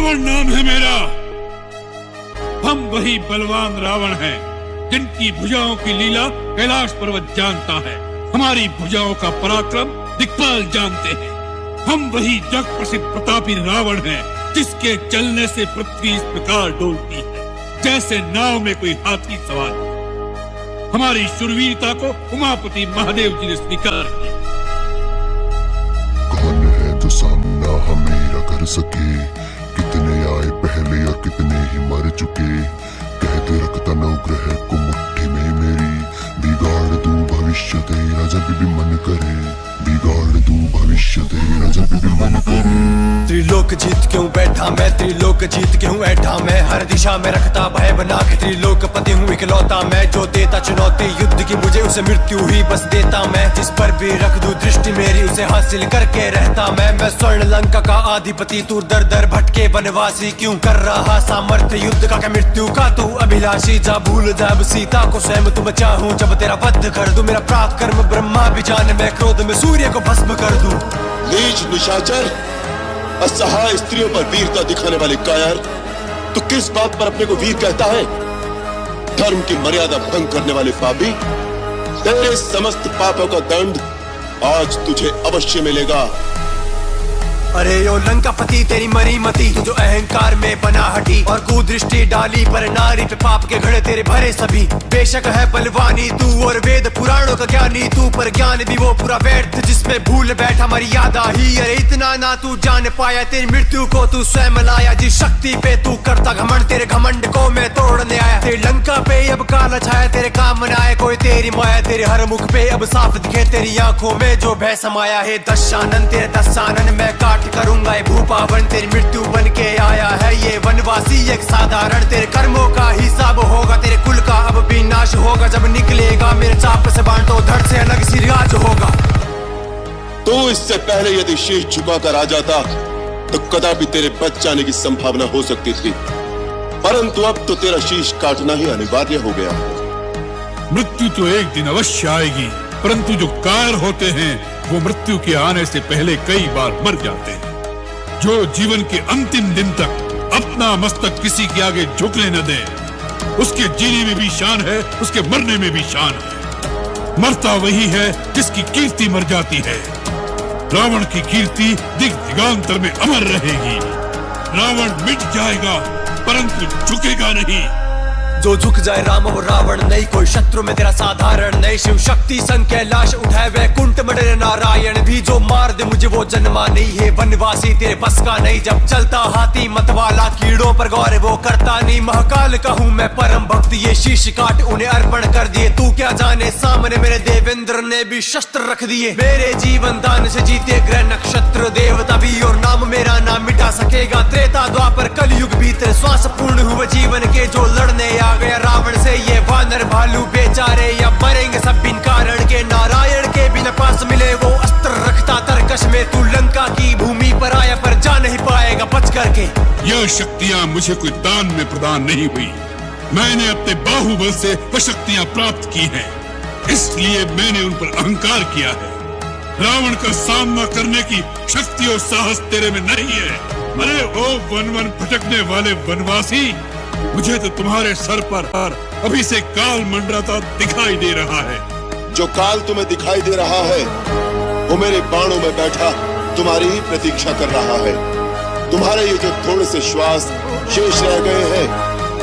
रावण नाम है मेरा। हम वही बलवान रावण हैं जिनकी भुजाओं की लीला कैलाश पर्वत जानता है। हमारी भुजाओं का पराक्रम दिक्पाल जानते हैं। हम वही जग प्रसिद्ध प्रतापी रावण हैं जिसके चलने से पृथ्वी इस प्रकार डोलती है जैसे नाव में कोई हाथी सवार। हमारी शूरवीरता को उमापति महादेव जी ने स्वीकार किया। कौन है जो सामना हमेरा कर सके, कितने आए पहले और कितने ही मर चुके। कहते रखता नवग्रह को मुट्ठी में मेरी, बिगाड़ दूं भविष्य तेरा जब भी मन करे, बिगाड़ दूं भविष्य तेरा जब भी मन करे। त्रिलोक जीत क्यों बैठा मैं, त्रिलोक जीत क्यों ऐठा मैं, हर दिशा में रखता भय बना के। त्रिलोकपति हूँ इकलौता मैं, जो देता चुनौती युद्ध की मुझे उसे मृत्यु ही बस देता मैं। जिस पर भी रख दूं दृष्टि मेरी उसे हासिल करके रहता मैं स्वर्ण लंका का अधिपति, तू दर दर भटके वनवासी क्यों कर रहा सामर्थ्य युद्ध का क्या मृत्यु का तू अभिलाषी। जा भूल जा अब सीता को स्वयं तुम चाहूं, जब तेरा वध कर दूं मेरा पराक्रम ब्रह्मा भी जाने, मैं क्रोध में सूर्य को भस्म कर दूं। नीच निशाचर, असहाय स्त्रियों पर वीरता दिखाने वाले कायर, तू किस बात पर अपने को वीर कहता है? धर्म की मर्यादा भंग करने वाले पापी, तेरे समस्त पापों का दंड आज तुझे अवश्य मिलेगा। अरे यो लंकापति तेरी मरी मती, तू जो अहंकार में बना हटी और कुदृष्टि डाली पर नारी पे पाप के घड़े तेरे भरे सभी। बेशक है बलवानी तू और वेद पुराणों का ज्ञानी तू, पर ज्ञान भी वो पूरा व्यर्थ जिसमें भूल बैठा मर्यादा ही। अरे इतना ना तू जान पाया, तेरी मृत्यु को तू स्वयं लाया। जिस शक्ति पे तू करता घमंड, तेरे घमंड को मैं तोड़ने आया। तेरी लंका पे अब काला छाया, तेरे काम न आए कोई तेरी माया। तेरे हर मुख पे अब साफ दिखे तेरी आंखों में जो भय समाया है। दशानन तेरे दशानन मैं काट करूंगा ये भूपावन, तेरी मृत्यु बन के आया है ये वनवासी एक साधारण। तेरे कर्मों का हिसाब होगा, तेरे कुल का अब विनाश होगा। जब निकलेगा मेरे चाप से बाण तो धड़ से अलग सिराज होगा। तू इससे पहले यदि शीश झुकाकर आ जाता तो कदापि तेरे बच जाने की संभावना हो सकती थी, परंतु अब तो तेरा शीश काटना ही अनिवार्य हो गया। मृत्यु तो एक दिन अवश्य आएगी, परंतु जो कायर होते हैं वो मृत्यु के आने से पहले कई बार मर जाते हैं। जो जीवन के अंतिम दिन तक अपना मस्तक किसी के आगे झुकने न दे, उसके जीने में भी शान है, उसके मरने में भी शान है। मरता वही है जिसकी कीर्ति मर जाती है। रावण की कीर्ति दिग दिगांतर में अमर रहेगी। रावण मिट जाएगा परंतु झुकेगा नहीं। जो झुक जाए राम और रावण नहीं, कोई शत्रु में तेरा साधारण नहीं। शिव शक्ति संग कैलाश उठाए वैकुंठ में डरे नारायण भी, जो मार दे मुझे वो जन्मा नहीं है। वनवासी तेरे बस का नहीं, जब चलता हाथी मतवाला कीड़ों पर गौर वो करता नहीं। महाकाल का हूँ मैं परम भक्त, ये शीश काट उन्हें अर्पण कर दिए। तू क्या जाने सामने मेरे देवेंद्र ने भी शस्त्र रख दिए। मेरे जीवन दान से जीते ग्रह नक्षत्र देवता भी, और नाम मेरा नाम मिटा सकेगा। त्रेता द्वापर कलयुग भीतर श्वास पूर्ण हुए जीवन के, जो लड़ने आ गया रावण से ये वानर भालू बेचारे या मरेंगे सब बिन कारण के। नारायण के बिना पास मिले वो अस्त्र रखता तरकश में, तू लंका की भूमि पर आया पर जा नहीं पाएगा बच करके। यह शक्तियां मुझे कोई दान में प्रदान नहीं हुई, मैंने अपने बाहुबल से वह शक्तियां प्राप्त की हैं, इसलिए मैंने उन पर अहंकार किया है। रावण का सामना करने की शक्ति और साहस तेरे में नहीं है। अरे ओ वन वन भटकने वाले वनवासी, मुझे तो तुम्हारे सर पर अभी से काल मंडराता दिखाई दे रहा है। जो काल तुम्हें दिखाई दे रहा है वो मेरे बाणों में बैठा तुम्हारी ही प्रतीक्षा कर रहा है। तुम्हारे ये जो थोड़े से श्वास शेष रह गए हैं,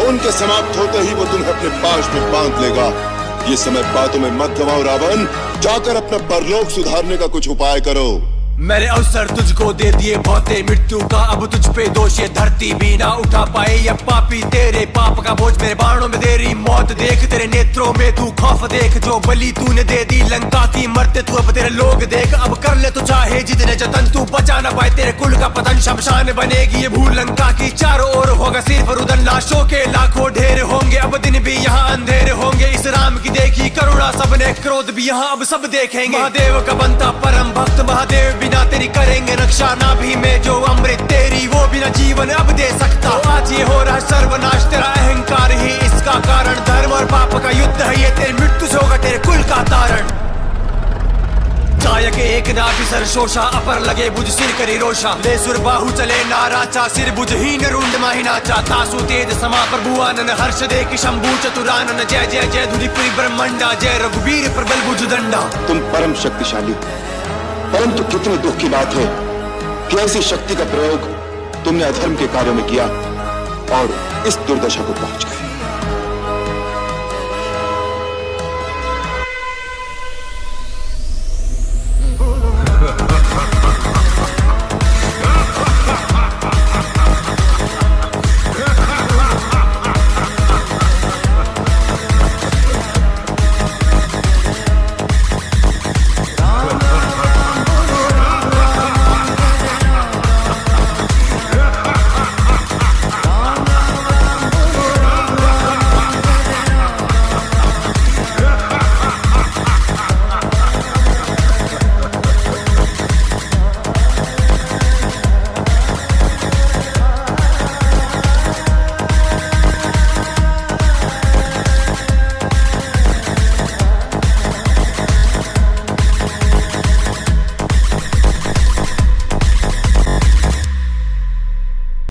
उनके समाप्त होते ही वो तुम्हें अपने पाश में बांध लेगा। ये समय बातों में मत गवाओ रावण, जाकर अपना परलोक सुधारने का कुछ उपाय करो। मैंने अवसर तुझको दे दिए बहुते मृत्यु का, अब तुझ पे दोष ये धरती भी ना उठा पाए। या पापी तेरे पाप का बोझ मेरे बाणों में तेरी मौत देख, तेरे नेत्रों में तू खौफ देख। जो बलि तूने दे दी लंका की, मरते तू अब तेरे लोग देख। अब कर ले तू चाहे जितने जतन, तू बचा ना पाए तेरे कुल का पतन। शमशान बनेगी ये भूल लंका की, चारों ओर होगा सिर्फ रुदन। लाशों के लाखों ढेर होंगे, अब दिन भी यहाँ अंधेरे होंगे। इस राम की देखी करुणा सबने, क्रोध भी यहाँ अब सब देखेंगे। महादेव का बनता परम भक्त, महादेव बिना तेरी करेंगे रक्षा। ना भी मैं जो अमृत तेरी, वो बिना जीवन अब दे सकता। तो आज ये हो रहा सर्वनाश, तेरा अहंकार ही इसका कारण। धर्म और पाप का युद्ध है ये, तेरी मृत्यु से होगा तेरे कुल का तारण। कायक एक नाभि सर शोषा अपर लगे बुझ सिर करी रोषा ले सुर बाहु चले नाराचा सिर बुझहीन रुंड माहि नाचा तासु तेज समा प्रभुआनन हर्ष दे कि शंभु चतुरानन जय जय जय धुलिपुरी ब्रह्मंडा जय रघुवीर प्रबल भुज दंडा। तुम परम शक्तिशाली, परंतु कितने दुख की बात है कि ऐसी शक्ति का प्रयोग तुमने अधर्म के कार्यों में किया और इस दुर्दशा को पहुंच गए।